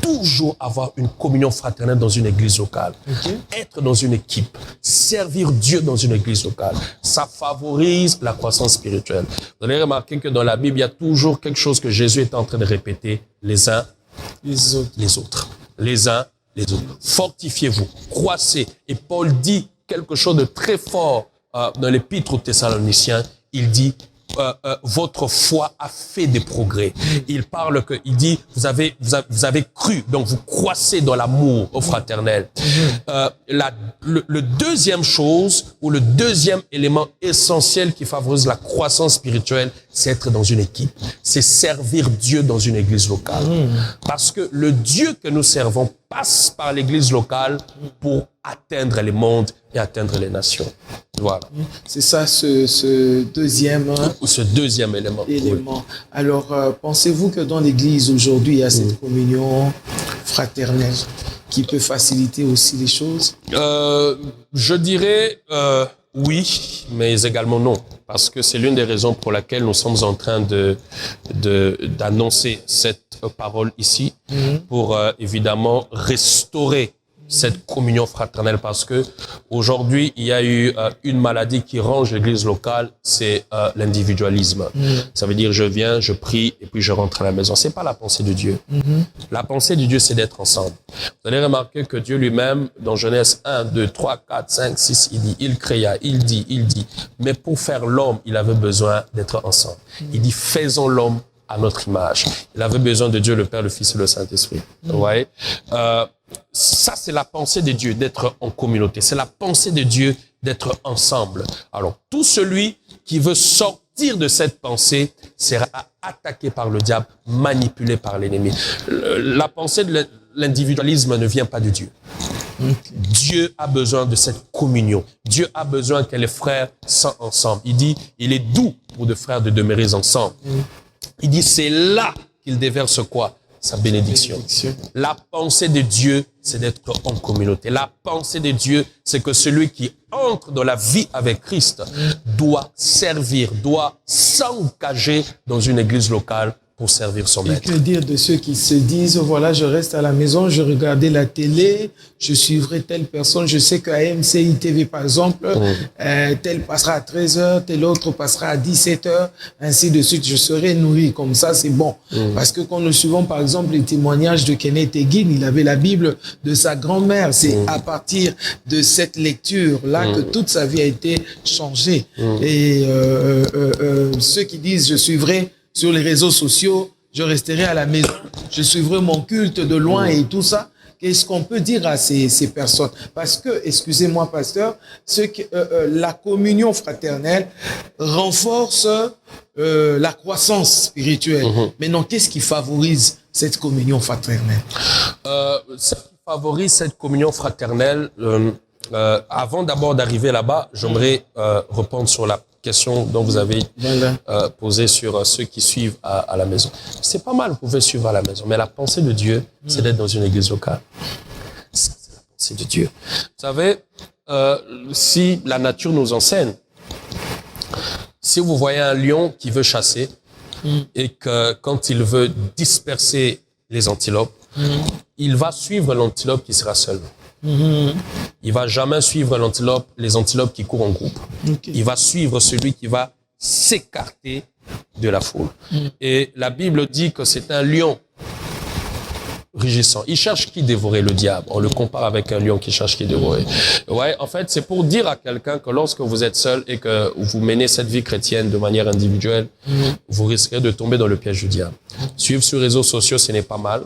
Toujours avoir une communion fraternelle dans une église locale. Okay. Être dans une équipe, servir Dieu dans une église locale, ça favorise la croissance spirituelle. Vous allez remarquer que dans la Bible, il y a toujours quelque chose que Jésus est en train de répéter, les uns, les autres. Les uns, les autres. Fortifiez-vous, croissez. Et Paul dit quelque chose de très fort dans l'épître aux Thessaloniciens. Il dit, votre foi a fait des progrès. Il parle il dit, vous avez cru, donc vous croissez dans l'amour au fraternel. Le deuxième chose, ou le deuxième élément essentiel qui favorise la croissance spirituelle, c'est être dans une équipe. C'est servir Dieu dans une église locale. Parce que le Dieu que nous servons passe par l'église locale pour atteindre les mondes et atteindre les nations. Voilà. C'est ça, ce deuxième élément. Oui. Alors, pensez-vous que dans l'église aujourd'hui, il y a cette communion fraternelle qui peut faciliter aussi les choses? Je dirais oui, mais également non. Parce que c'est l'une des raisons pour laquelle nous sommes en train d'annoncer cette parole ici pour évidemment restaurer cette communion fraternelle, parce que aujourd'hui il y a eu une maladie qui ronge l'église locale, c'est l'individualisme. Ça veut dire je viens, je prie et puis je rentre à la maison. C'est pas la pensée de Dieu. La pensée de Dieu, c'est d'être ensemble. Vous allez remarquer que Dieu lui-même, dans Genèse 1, 2, 3, 4, 5, 6, il dit, il créa, il dit. Mais pour faire l'homme, il avait besoin d'être ensemble. Il dit, faisons l'homme à notre image. Il avait besoin de Dieu, le Père, le Fils et le Saint-Esprit. Vous voyez? Ça, c'est la pensée de Dieu, d'être en communauté. C'est la pensée de Dieu d'être ensemble. Alors, tout celui qui veut sortir de cette pensée sera attaqué par le diable, manipulé par l'ennemi. La pensée de l'individualisme ne vient pas de Dieu. Dieu a besoin de cette communion. Dieu a besoin que les frères soient ensemble. Il dit, il est doux pour deux frères de demeurer ensemble. Il dit, c'est là qu'il déverse quoi? Sa bénédiction. La pensée de Dieu, c'est d'être en communauté. La pensée de Dieu, c'est que celui qui entre dans la vie avec Christ doit servir, doit s'engager dans une église locale pour servir son maître. Et que dire de ceux qui se disent, voilà, je reste à la maison, je regardais la télé, je suivrai telle personne, je sais qu'à MCI TV, par exemple, tel passera à 13h, tel autre passera à 17h, ainsi de suite, je serai nourri. Comme ça, c'est bon. Parce que quand nous suivons, par exemple, les témoignages de Kenneth Hagin, il avait la Bible de sa grand-mère. C'est à partir de cette lecture-là que toute sa vie a été changée. Et ceux qui disent, je suivrai sur les réseaux sociaux, je resterai à la maison, je suivrai mon culte de loin et tout ça. qu'est-ce qu'on peut dire à ces personnes? Parce que, excusez-moi, pasteur, la communion fraternelle renforce la croissance spirituelle. Maintenant, qu'est-ce qui favorise cette communion fraternelle? Ce qui favorise cette communion fraternelle, avant d'abord d'arriver là-bas, j'aimerais répondre sur la question dont vous avez posé sur ceux qui suivent à la maison. C'est pas mal, vous pouvez suivre à la maison, mais la pensée de Dieu, c'est d'être dans une église locale. C'est la pensée de Dieu. Vous savez, si la nature nous enseigne, si vous voyez un lion qui veut chasser et que quand il veut disperser les antilopes, il va suivre l'antilope qui sera seul. Il va jamais suivre les antilopes qui courent en groupe. Il va suivre celui qui va s'écarter de la foule. Et la Bible dit que c'est un lion rugissant. Il cherche qui dévorer, le diable. On le compare avec un lion qui cherche qui dévorer. Ouais, en fait, c'est pour dire à quelqu'un que lorsque vous êtes seul et que vous menez cette vie chrétienne de manière individuelle, vous risquez de tomber dans le piège du diable. Suivre sur les réseaux sociaux, ce n'est pas mal.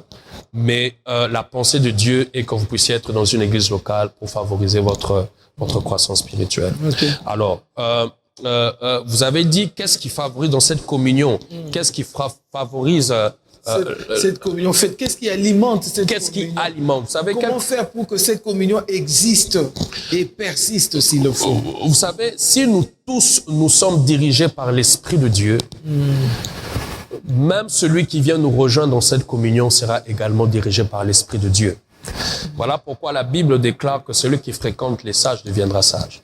Mais la pensée de Dieu est que vous puissiez être dans une église locale pour favoriser votre croissance spirituelle. Alors, vous avez dit qu'est-ce qui favorise dans cette communion? Qu'est-ce qui favorise cette communion? Qu'est-ce qui alimente cette communion? Qu'est-ce qui alimente? Vous savez, comment faire pour que cette communion existe et persiste s'il le faut? Vous savez, si nous tous nous sommes dirigés par l'Esprit de Dieu, même celui qui vient nous rejoindre dans cette communion sera également dirigé par l'Esprit de Dieu. Voilà pourquoi la Bible déclare que celui qui fréquente les sages deviendra sage.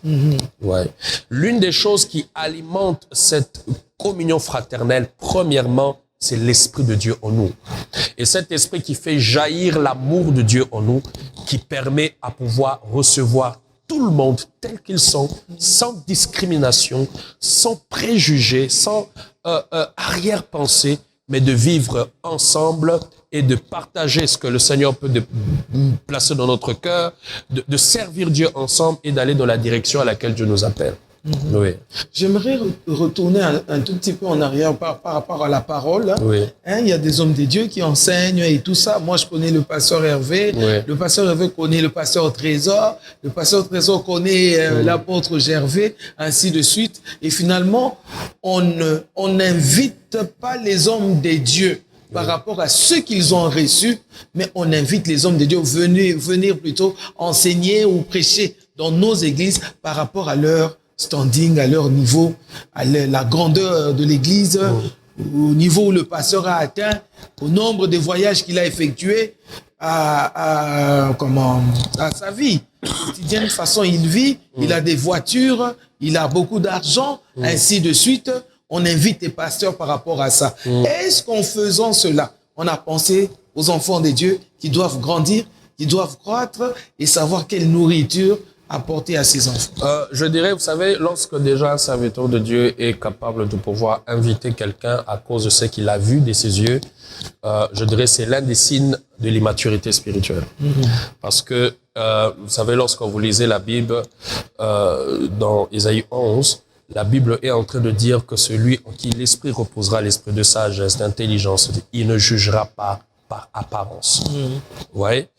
Ouais. L'une des choses qui alimente cette communion fraternelle, premièrement, c'est l'Esprit de Dieu en nous. Et cet Esprit qui fait jaillir l'amour de Dieu en nous, qui permet à pouvoir recevoir tout le monde tel qu'ils sont, sans discrimination, sans préjugés, sans arrière-pensée, mais de vivre ensemble et de partager ce que le Seigneur peut placer dans notre cœur, de servir Dieu ensemble et d'aller dans la direction à laquelle Dieu nous appelle. Oui. J'aimerais retourner un tout petit peu en arrière par rapport à la parole. Oui. Il y a des hommes de Dieu qui enseignent et tout ça. Moi, je connais le pasteur Hervé. Oui. Le pasteur Hervé connaît le pasteur Trésor. Le pasteur Trésor connaît l'apôtre Gervais, ainsi de suite. Et finalement, on n'invite pas les hommes de Dieu par rapport à ce qu'ils ont reçu, mais on invite les hommes de Dieu venir plutôt enseigner ou prêcher dans nos églises par rapport à leur standing, à leur niveau, à la grandeur de l'église, au niveau où le pasteur a atteint, au nombre de voyages qu'il a effectués, à sa vie quotidienne. De toute façon, il vit, il a des voitures, il a beaucoup d'argent, ainsi de suite. On invite les pasteurs par rapport à ça. Est-ce qu'en faisant cela, on a pensé aux enfants de Dieu qui doivent grandir, qui doivent croître et savoir quelle nourriture apporter à ses enfants? Je dirais, vous savez, lorsque déjà un serviteur de Dieu est capable de pouvoir inviter quelqu'un à cause de ce qu'il a vu de ses yeux, je dirais c'est l'un des signes de l'immaturité spirituelle. Parce que, vous savez, lorsque vous lisez la Bible, dans Ésaïe 11, la Bible est en train de dire que celui en qui l'Esprit reposera, l'Esprit de sagesse, d'intelligence, il ne jugera pas par apparence. Ouais.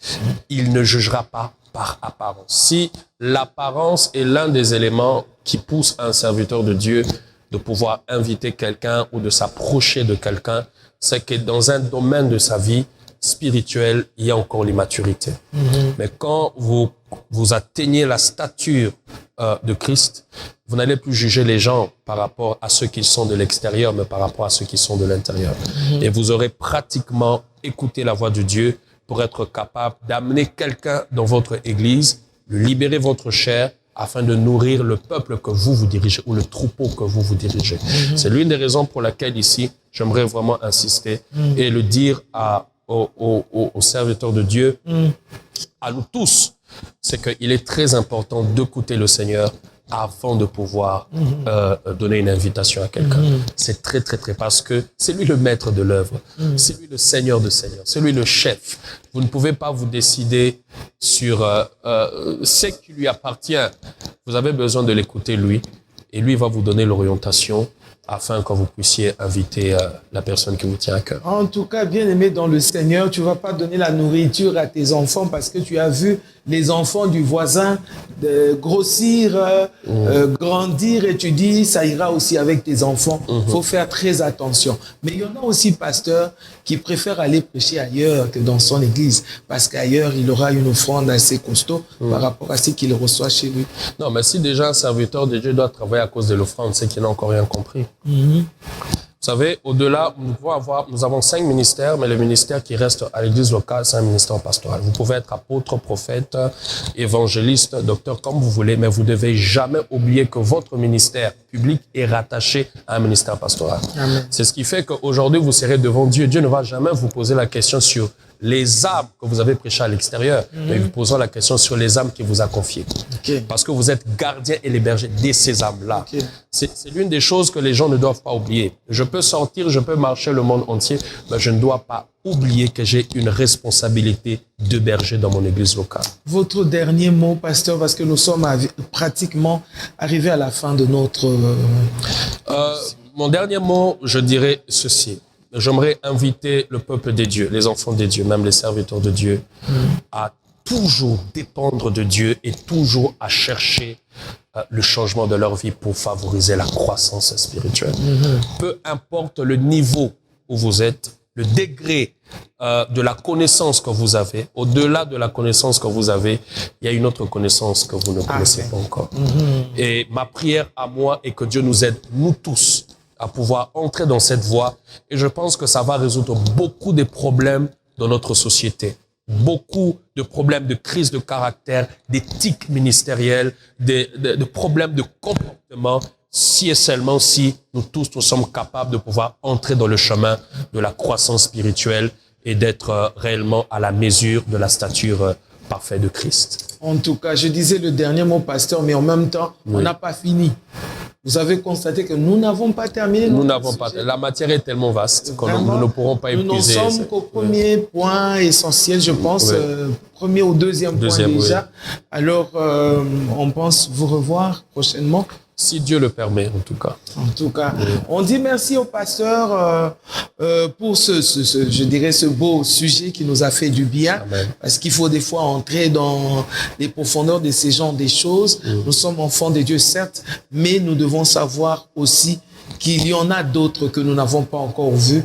Il ne jugera pas par apparence. Si l'apparence est l'un des éléments qui pousse un serviteur de Dieu de pouvoir inviter quelqu'un ou de s'approcher de quelqu'un, c'est que dans un domaine de sa vie spirituelle, il y a encore l'immaturité. Mais quand vous atteignez la stature de Christ, vous n'allez plus juger les gens par rapport à ceux qui sont de l'extérieur, mais par rapport à ceux qui sont de l'intérieur. Et vous aurez pratiquement écouté la voix de Dieu pour être capable d'amener quelqu'un dans votre église, de libérer votre chair afin de nourrir le peuple que vous dirigez ou le troupeau que vous dirigez. C'est l'une des raisons pour laquelle ici, j'aimerais vraiment insister et le dire aux serviteurs de Dieu, à nous tous, c'est qu'il est très important d'écouter le Seigneur avant de pouvoir donner une invitation à quelqu'un. C'est très, très, très, parce que c'est lui le maître de l'œuvre. C'est lui le Seigneur de Seigneurs. C'est lui le chef. Vous ne pouvez pas vous décider sur ce qui lui appartient. Vous avez besoin de l'écouter lui. Et lui va vous donner l'orientation. afin que vous puissiez inviter la personne qui vous tient à cœur. En tout cas, bien aimé dans le Seigneur, tu ne vas pas donner la nourriture à tes enfants parce que tu as vu les enfants du voisin grossir, grandir et tu dis ça ira aussi avec tes enfants. Il faut faire très attention. Mais il y en a aussi, pasteur, qui préfèrent aller prêcher ailleurs que dans son église parce qu'ailleurs, il aura une offrande assez costaud par rapport à ce qu'il reçoit chez lui. Non, mais si déjà un serviteur de Dieu doit travailler à cause de l'offrande, c'est qu'il n'a encore rien compris. Vous savez, au-delà, nous avons 5 ministères, mais le ministère qui reste à l'église locale, c'est un ministère pastoral. Vous pouvez être apôtre, prophète, évangéliste, docteur, comme vous voulez, mais vous ne devez jamais oublier que votre ministère public est rattaché à un ministère pastoral. C'est ce qui fait qu'aujourd'hui, vous serez devant Dieu. Dieu ne va jamais vous poser la question sur les âmes que vous avez prêchées à l'extérieur, mais vous posez la question sur les âmes qu'il vous a confiées. Parce que vous êtes gardien et les bergers de ces âmes-là. C'est l'une des choses que les gens ne doivent pas oublier. Je peux sortir, je peux marcher le monde entier, mais je ne dois pas oublier que j'ai une responsabilité de berger dans mon église locale. Votre dernier mot, pasteur, parce que nous sommes pratiquement arrivés à la fin de notre... Mon dernier mot, je dirais ceci. J'aimerais inviter le peuple des dieux, les enfants des dieux, même les serviteurs de Dieu, à toujours dépendre de Dieu et toujours à chercher le changement de leur vie pour favoriser la croissance spirituelle. Peu importe le niveau où vous êtes, le degré de la connaissance que vous avez, au-delà de la connaissance que vous avez, il y a une autre connaissance que vous ne connaissez pas encore. Et ma prière à moi est que Dieu nous aide, nous tous, à pouvoir entrer dans cette voie. Et je pense que ça va résoudre beaucoup de problèmes dans notre société. Beaucoup de problèmes de crise de caractère, d'éthique ministérielle, de problèmes de comportement, si et seulement si nous tous, nous sommes capables de pouvoir entrer dans le chemin de la croissance spirituelle et d'être réellement à la mesure de la stature parfaite de Christ. En tout cas, je disais le dernier mot, pasteur, mais en même temps, on n'a pas fini. Vous avez constaté que nous n'avons pas terminé. Nous n'avons pas. La matière est tellement vaste que nous ne pourrons pas épuiser. Nous n'en sommes qu'au premier point essentiel, je pense, premier ou deuxième point déjà. Alors, on pense vous revoir prochainement. Si Dieu le permet, en tout cas. En tout cas, on dit merci au pasteur pour je dirais, ce beau sujet qui nous a fait du bien. Amen. Parce qu'il faut des fois entrer dans les profondeurs de ces genres de choses. Nous sommes enfants de Dieu, certes, mais nous devons savoir aussi qu'il y en a d'autres que nous n'avons pas encore vus.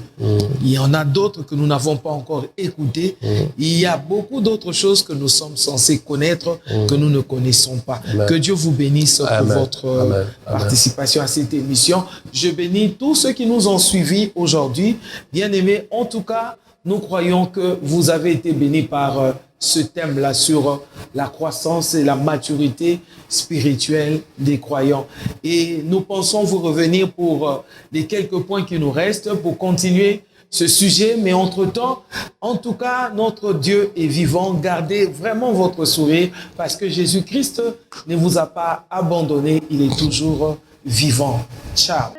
Il y en a d'autres que nous n'avons pas encore écoutés. Il y a beaucoup d'autres choses que nous sommes censés connaître que nous ne connaissons pas. Amen. Que Dieu vous bénisse pour votre participation à cette émission. Je bénis tous ceux qui nous ont suivis aujourd'hui. Bien-aimés, en tout cas, nous croyons que vous avez été bénis par ce thème-là sur la croissance et la maturité spirituelle des croyants. Et nous pensons vous revenir pour les quelques points qui nous restent pour continuer ce sujet. Mais entre-temps, en tout cas, notre Dieu est vivant. Gardez vraiment votre sourire parce que Jésus-Christ ne vous a pas abandonné. Il est toujours vivant. Ciao.